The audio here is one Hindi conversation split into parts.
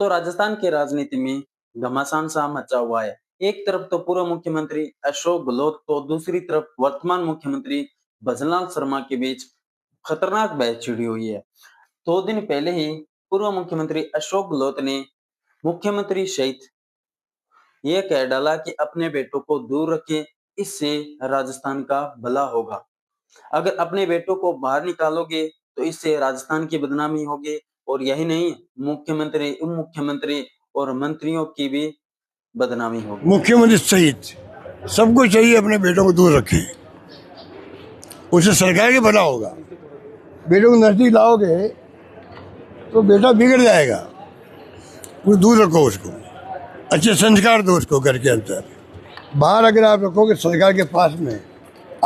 तो राजस्थान की राजनीति में घमासान सा मचा हुआ है। एक तरफ तो पूर्व मुख्यमंत्री अशोक गहलोत तो दूसरी तरफ वर्तमान मुख्यमंत्री भजनलाल शर्मा के बीच खतरनाक बहस छिड़ी हुई है। 2 दिन पहले ही पूर्व मुख्यमंत्री अशोक गहलोत ने मुख्यमंत्री सहित ये कह डाला कि अपने बेटों को दूर रखें, इससे राजस्थान का भला होगा। अगर अपने बेटों को बाहर निकालोगे तो इससे राजस्थान की बदनामी होगी और यही नहीं, मुख्यमंत्री, उप मुख्यमंत्री और मंत्रियों की भी बदनामी होगी। मुख्यमंत्री सहित सबको चाहिए अपने बेटों को दूर रखें, उससे सरकार के भला होगा। बेटों को नजदीक लाओगे तो बेटा बिगड़ जाएगा, वो दूर रखो उसको, अच्छे संस्कार दो उसको घर के अंदर। बाहर अगर आप रखोगे सरकार के पास में,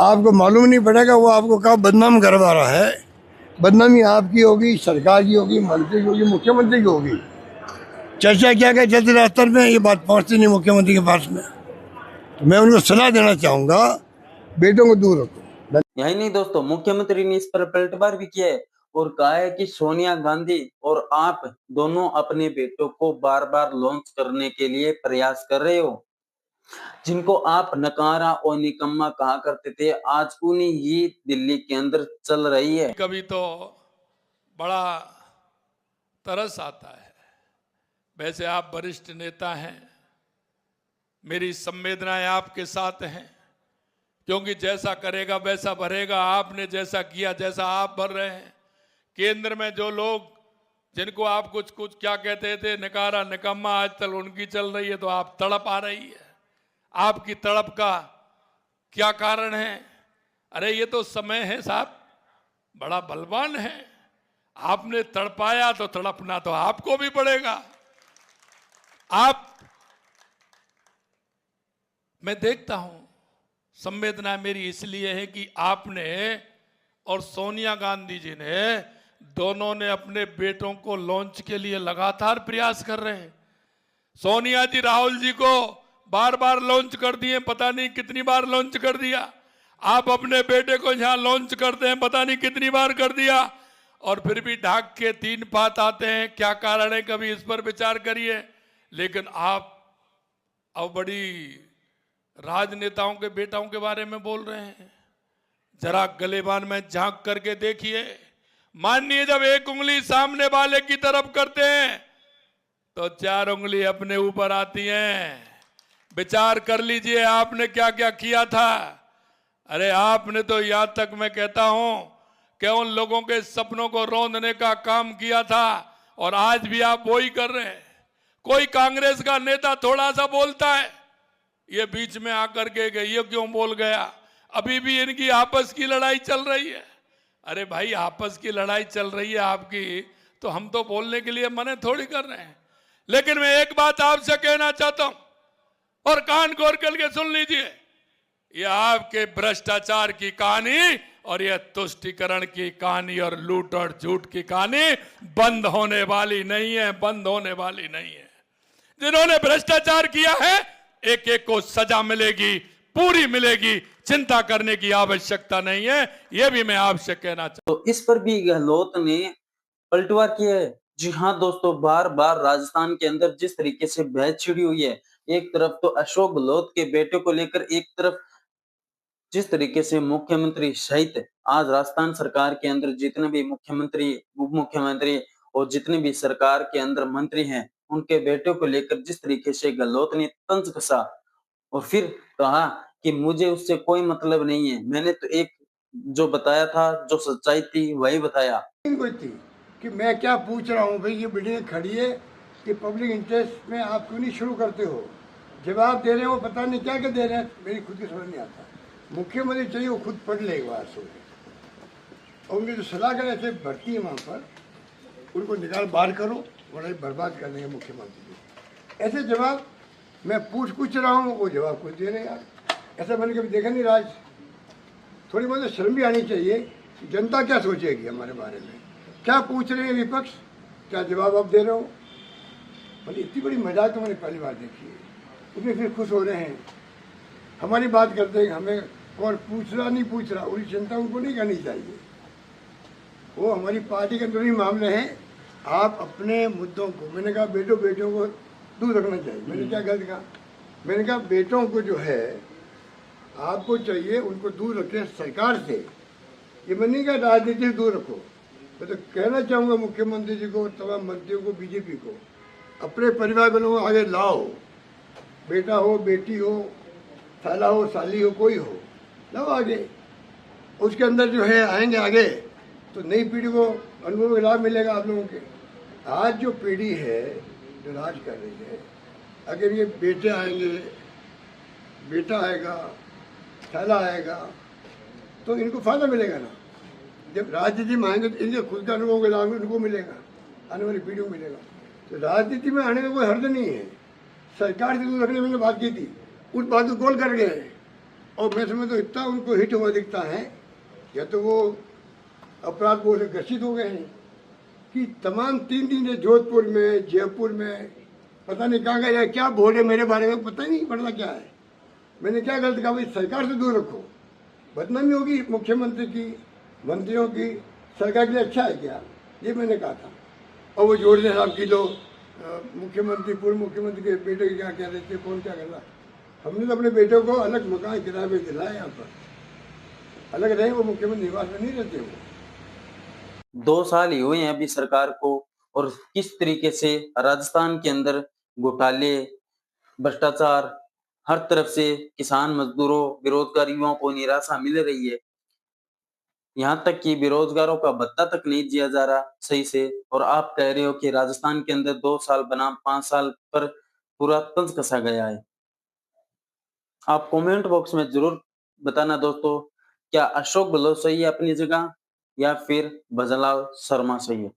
आपको मालूम नहीं पड़ेगा वो आपको कहाँ बदनाम करवा रहा है। बदनामी आपकी होगी, सरकार की होगी, मंत्री की होगी, मुख्यमंत्री की होगी। चर्चा क्या क्या चलती रास्ते में, ये बात पहुंचती नहीं मुख्यमंत्री के पास में। तो मैं उनको सलाह देना चाहूंगा, बेटों को दूर रखो। यही नहीं दोस्तों, मुख्यमंत्री ने इस पर पलटवार भी किया है और कहा है कि सोनिया गांधी और आप दोनों अपने बेटों को बार बार लॉन्च करने के लिए प्रयास कर रहे हो। जिनको आप नकारा और निकम्मा कहा करते थे, आज उन्हीं ही दिल्ली के अंदर चल रही है। कभी तो बड़ा तरस आता है। वैसे आप वरिष्ठ नेता हैं, मेरी संवेदनाएं आपके साथ हैं, क्योंकि जैसा करेगा वैसा भरेगा। आपने जैसा किया, जैसा आप भर रहे हैं। केंद्र में जो लोग, जिनको आप कुछ कुछ क्या कहते थे, नकारा निकम्मा, आज तक उनकी चल रही है तो आप तड़प आ रही है। आपकी तड़प का क्या कारण है? अरे ये तो समय है साहब, बड़ा बलवान है। आपने तड़पाया तो तड़पना तो आपको भी पड़ेगा। मैं देखता हूं, संवेदना मेरी इसलिए है कि आपने और सोनिया गांधी जी ने दोनों ने अपने बेटों को लॉन्च के लिए लगातार प्रयास कर रहे हैं। सोनिया जी राहुल जी को बार बार लॉन्च कर दिए, पता नहीं कितनी बार लॉन्च कर दिया। आप अपने बेटे को यहां लॉन्च करते हैं, पता नहीं कितनी बार कर दिया, और फिर भी ढाक के 3 बात आते हैं। क्या कारण है, कभी इस पर विचार करिए। लेकिन आप अब बड़ी राजनेताओं के बेटाओं के बारे में बोल रहे हैं। जरा गलेबान में झांक करके देखिए। मानिए जब एक उंगली सामने वाले की तरफ करते हैं तो 4 उंगली अपने ऊपर आती हैं। विचार कर लीजिए आपने क्या क्या किया था। अरे आपने तो यहां तक मैं कहता हूं कि उन लोगों के सपनों को रौंदने का काम किया था, और आज भी आप वही कर रहे हैं। कोई कांग्रेस का नेता थोड़ा सा बोलता है, ये बीच में आकर के ये क्यों बोल गया, अभी भी इनकी आपस की लड़ाई चल रही है। अरे भाई, आपस की लड़ाई चल रही है आपकी, तो हम तो बोलने के लिए मना थोड़ी कर रहे हैं। लेकिन मैं एक बात आपसे कहना चाहता हूं, और कान खोल करके सुन लीजिए। ये आपके भ्रष्टाचार की कहानी और ये तुष्टीकरण की कहानी और लूट और झूठ की कहानी बंद होने वाली नहीं है, बंद होने वाली नहीं है। जिन्होंने भ्रष्टाचार किया है, एक एक को सजा मिलेगी, पूरी मिलेगी, चिंता करने की आवश्यकता नहीं है। यह भी मैं आपसे कहना चाहता हूं। तो इस पर भी गहलोत ने पलटवार किया है। जी हाँ दोस्तों, बार बार राजस्थान के अंदर जिस तरीके से बहस छिड़ी हुई है, एक तरफ तो अशोक गहलोत के बेटे को लेकर, एक तरफ जिस तरीके से मुख्यमंत्री सहित आज राजस्थान सरकार के अंदर जितने भी मुख्यमंत्री, उप मुख्यमंत्री और जितने भी सरकार के अंदर मंत्री हैं, उनके बेटों को लेकर जिस तरीके से गहलोत ने तंज कसा और फिर कहा कि मुझे उससे कोई मतलब नहीं है, मैंने तो एक जो बताया था, जो सच्चाई थी वही बताया। कोई थी कि मैं क्या पूछ रहा हूँ भाई, ये बिल्डिंग खड़ी है कि पब्लिक इंटरेस्ट में आप क्यों नहीं शुरू करते हो? जवाब दे रहे हो, पता नहीं क्या क्या दे रहे हैं, मेरी खुद की समझ नहीं आता। मुख्यमंत्री चाहिए वो खुद पढ़ ले एक बार सोच, और उनकी जो सलाह कर ऐसे भर्ती है वहाँ पर, उनको निकाल बाहर करो, वरना बर्बाद कर देंगे मुख्यमंत्री। ऐसे जवाब मैं पूछ रहा हूँ, वो जवाब कुछ दे रहे हैं। यार ऐसा मैंने कभी देखा नहीं। राज थोड़ी बहुत शर्म भी आनी चाहिए। जनता क्या सोचेगी हमारे बारे में? क्या पूछ रहे हैं विपक्ष, क्या जवाब आप दे रहे हो? मतलब इतनी बड़ी मजाक तो मैंने पहली बार देखी है। उसमें फिर खुश हो रहे हैं, हमारी बात करते हैं, हमें कौन पूछ रहा नहीं पूछ रहा, उनकी चिंता उनको नहीं करनी चाहिए। वो हमारी पार्टी के अंदर ही मामले हैं, आप अपने मुद्दों को, मैंने कहा बेटों को दूर रखना चाहिए। मैंने क्या गलत कहा? मैंने कहा बेटों को जो है आपको चाहिए उनको दूर रखें सरकार से। ये मैं नहीं कहा राजनीति से दूर रखो। मैं तो कहना चाहूँगा मुख्यमंत्री जी को, तमाम मंत्रियों को, बीजेपी को, अपने परिवार वालों को आगे लाओ। बेटा हो, बेटी हो, साला हो, साली हो, कोई हो, लाओ आगे। उसके अंदर जो है आएंगे आगे तो नई पीढ़ी को अनुभव का लाभ मिलेगा आप लोगों के। आज जो पीढ़ी है जो राज कर रही है, अगर ये बेटे आएंगे, बेटा आएगा, साला आएगा, तो इनको फायदा मिलेगा ना। जब राजनीति में आएंगे तो इनके खुद का अनुभव का लाभ उनको मिलेगा, आने वाली पीढ़ी को मिलेगा। तो राजनीति में आने का कोई हर्ज नहीं है। सरकार से दूर रखने मैंने बात की थी, उस बात को गोल कर गए। और मैं समझता तो इतना उनको हिट हुआ दिखता है, या तो वो अपराध को से ग्रसित हो गए हैं कि तमाम 3 दिन जोधपुर में, जयपुर में, पता नहीं कहाँ गए, क्या बोले मेरे बारे में पता ही नहीं पड़ता क्या है। मैंने क्या गलत कहा? भाई सरकार से दूर रखो, बदनामी होगी मुख्यमंत्री की, मंत्रियों की। सरकार के लिए अच्छा है क्या? ये मैंने कहा था। और वो जोड़ने साहब की लोग मुख्यमंत्री, पूर्व मुख्यमंत्री के बेटे की क्या कह रहे थे, कौन क्या कर रहा। हमने तो अपने बेटों को अलग मकान किराए पे दिलाया, यहाँ पर अलग रहे, वो मुख्यमंत्री निवास में नहीं रहते वो। 2 साल ही हुए हैं अभी सरकार को, और किस तरीके से राजस्थान के अंदर घोटाले, भ्रष्टाचार, हर तरफ से किसान, मजदूरों, बेरोजगार युवाओं को निराशा मिल रही है। यहाँ तक कि बेरोजगारों का भत्ता तक नहीं दिया जा रहा सही से, और आप कह रहे हो कि राजस्थान के अंदर 2 साल बनाम 5 साल पर पूरा तंज कसा गया है। आप कमेंट बॉक्स में जरूर बताना दोस्तों, क्या अशोक गहलोत सही है अपनी जगह, या फिर भजनलाल शर्मा सही है?